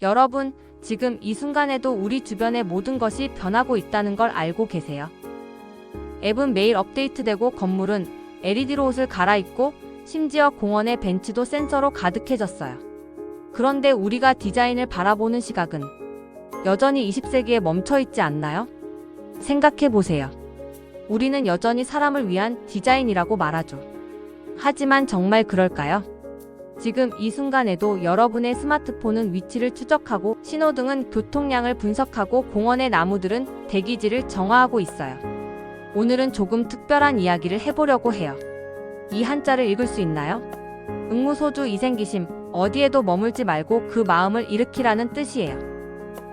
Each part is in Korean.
여러분, 지금 이 순간에도 우리 주변의 모든 것이 변하고 있다는 걸 알고 계세요? 앱은 매일 업데이트되고 건물은 LED로 옷을 갈아입고 심지어 공원의 벤치도 센서로 가득해졌어요. 그런데 우리가 디자인을 바라보는 시각은 여전히 20세기에 멈춰있지 않나요? 생각해보세요. 우리는 여전히 사람을 위한 디자인이라고 말하죠. 하지만 정말 그럴까요? 지금 이 순간에도 여러분의 스마트폰은 위치를 추적하고 신호등은 교통량을 분석하고 공원의 나무들은 대기질을 정화하고 있어요. 오늘은 조금 특별한 이야기를 해보려고 해요. 이 한자를 읽을 수 있나요? 응무소주 이생기심, 어디에도 머물지 말고 그 마음을 일으키라는 뜻이에요.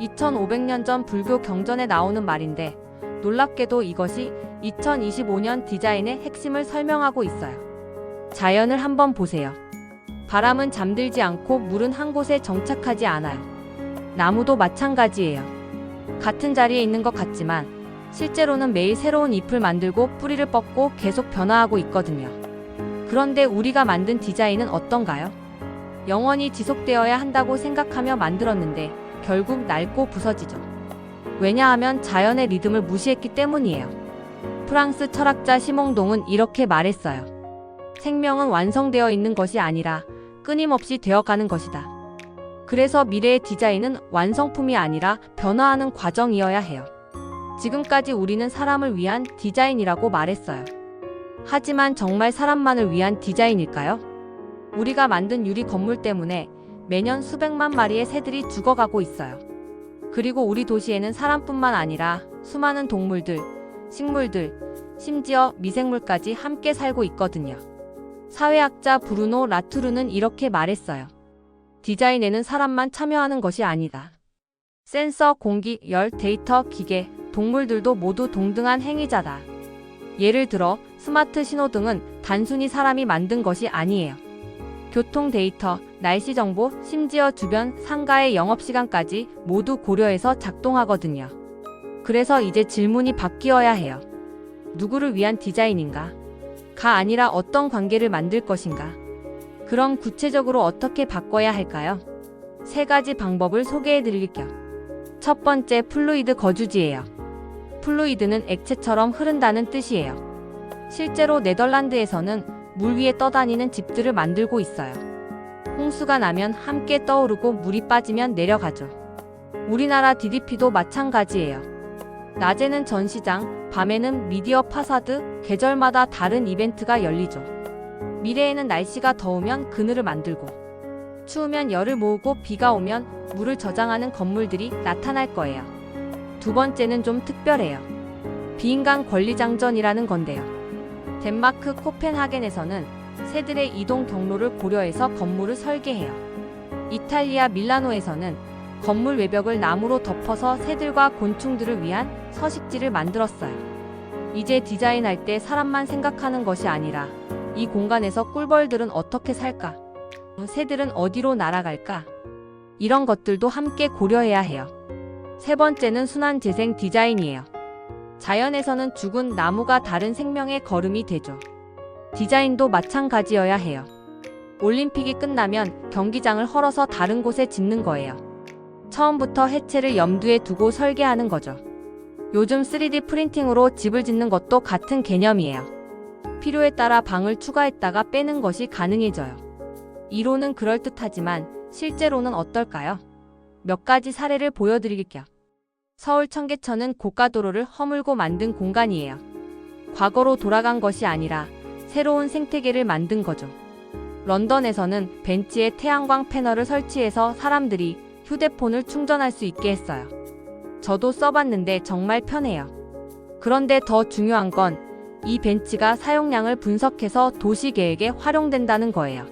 2500년 전 불교 경전에 나오는 말인데 놀랍게도 이것이 2025년 디자인의 핵심을 설명하고 있어요. 자연을 한번 보세요. 바람은 잠들지 않고 물은 한 곳에 정착하지 않아요. 나무도 마찬가지예요. 같은 자리에 있는 것 같지만 실제로는 매일 새로운 잎을 만들고 뿌리를 뻗고 계속 변화하고 있거든요. 그런데 우리가 만든 디자인은 어떤가요? 영원히 지속되어야 한다고 생각하며 만들었는데 결국 낡고 부서지죠. 왜냐하면 자연의 리듬을 무시했기 때문이에요. 프랑스 철학자 시몽동은 이렇게 말했어요. 생명은 완성되어 있는 것이 아니라 끊임없이 되어가는 것이다. 그래서 미래의 디자인은 완성품이 아니라 변화하는 과정이어야 해요. 지금까지 우리는 사람을 위한 디자인이라고 말했어요. 하지만 정말 사람만을 위한 디자인일까요? 우리가 만든 유리 건물 때문에 매년 수백만 마리의 새들이 죽어가고 있어요. 그리고 우리 도시에는 사람뿐만 아니라 수많은 동물들, 식물들, 심지어 미생물까지 함께 살고 있거든요. 사회학자 브루노 라투르는 이렇게 말했어요. 디자인에는 사람만 참여하는 것이 아니다. 센서, 공기, 열, 데이터, 기계, 동물들도 모두 동등한 행위자다. 예를 들어 스마트 신호등은 단순히 사람이 만든 것이 아니에요. 교통 데이터, 날씨 정보, 심지어 주변 상가의 영업시간까지 모두 고려해서 작동하거든요. 그래서 이제 질문이 바뀌어야 해요. 누구를 위한 디자인인가? 가 아니라 어떤 관계를 만들 것인가? 그럼 구체적으로 어떻게 바꿔야 할까요? 3가지 방법을 소개해드릴게요. 첫 번째, 플루이드 거주지예요. 플루이드는 액체처럼 흐른다는 뜻이에요. 실제로 네덜란드에서는 물 위에 떠다니는 집들을 만들고 있어요. 홍수가 나면 함께 떠오르고 물이 빠지면 내려가죠. 우리나라 DDP도 마찬가지예요. 낮에는 전시장, 밤에는 미디어 파사드, 계절마다 다른 이벤트가 열리죠. 미래에는 날씨가 더우면 그늘을 만들고, 추우면 열을 모으고 비가 오면 물을 저장하는 건물들이 나타날 거예요. 두 번째는 좀 특별해요. 비인간 권리장전이라는 건데요. 덴마크 코펜하겐에서는 새들의 이동 경로를 고려해서 건물을 설계해요. 이탈리아 밀라노에서는 건물 외벽을 나무로 덮어서 새들과 곤충들을 위한 서식지를 만들었어요. 이제 디자인할 때 사람만 생각하는 것이 아니라 이 공간에서 꿀벌들은 어떻게 살까? 새들은 어디로 날아갈까? 이런 것들도 함께 고려해야 해요. 세 번째는 순환재생 디자인이에요. 자연에서는 죽은 나무가 다른 생명의 걸음이 되죠. 디자인도 마찬가지여야 해요. 올림픽이 끝나면 경기장을 헐어서 다른 곳에 짓는 거예요. 처음부터 해체를 염두에 두고 설계하는 거죠. 요즘 3D 프린팅으로 집을 짓는 것도 같은 개념이에요. 필요에 따라 방을 추가했다가 빼는 것이 가능해져요. 이론은 그럴듯하지만 실제로는 어떨까요? 몇 가지 사례를 보여드릴게요. 서울 청계천은 고가도로를 허물고 만든 공간이에요. 과거로 돌아간 것이 아니라 새로운 생태계를 만든 거죠. 런던에서는 벤치에 태양광 패널을 설치해서 사람들이 휴대폰을 충전할 수 있게 했어요. 저도 써봤는데 정말 편해요. 그런데 더 중요한 건 이 벤치가 사용량을 분석해서 도시계획에 활용된다는 거예요.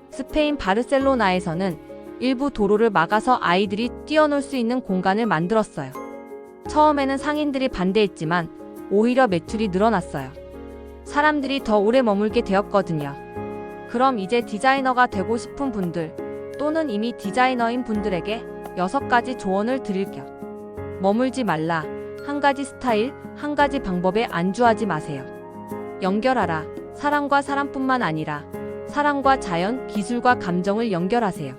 스페인 바르셀로나에서는 일부 도로를 막아서 아이들이 뛰어놀 수 있는 공간을 만들었어요. 처음에는 상인들이 반대했지만 오히려 매출이 늘어났어요. 사람들이 더 오래 머물게 되었거든요. 그럼 이제 디자이너가 되고 싶은 분들 또는 이미 디자이너인 분들에게 6가지 조언을 드릴게요. 머물지 말라. 한 가지 스타일, 한 가지 방법에 안주하지 마세요. 연결하라. 사람과 사람뿐만 아니라 사람과 자연, 기술과 감정을 연결하세요.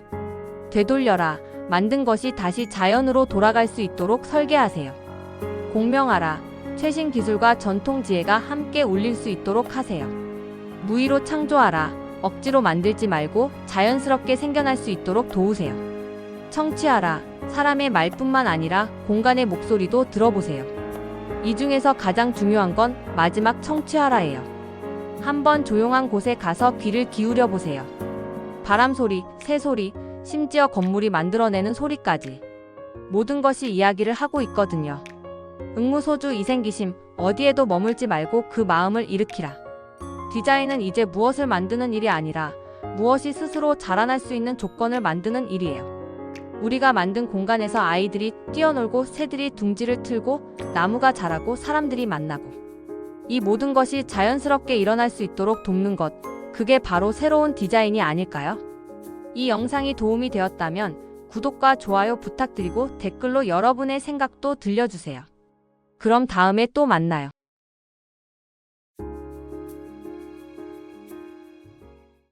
되돌려라. 만든 것이 다시 자연으로 돌아갈 수 있도록 설계하세요. 공명하라. 최신 기술과 전통 지혜가 함께 울릴 수 있도록 하세요. 무의로 창조하라. 억지로 만들지 말고 자연스럽게 생겨날 수 있도록 도우세요. 청취하라. 사람의 말뿐만 아니라 공간의 목소리도 들어보세요. 이 중에서 가장 중요한 건 마지막 청취하라예요. 한번 조용한 곳에 가서 귀를 기울여 보세요. 바람 소리, 새 소리, 심지어 건물이 만들어내는 소리까지. 모든 것이 이야기를 하고 있거든요. 응무소주 이생기심, 어디에도 머물지 말고 그 마음을 일으키라. 디자인은 이제 무엇을 만드는 일이 아니라 무엇이 스스로 자라날 수 있는 조건을 만드는 일이에요. 우리가 만든 공간에서 아이들이 뛰어놀고 새들이 둥지를 틀고 나무가 자라고 사람들이 만나고 이 모든 것이 자연스럽게 일어날 수 있도록 돕는 것, 그게 바로 새로운 디자인이 아닐까요? 이 영상이 도움이 되었다면 구독과 좋아요 부탁드리고 댓글로 여러분의 생각도 들려주세요. 그럼 다음에 또 만나요.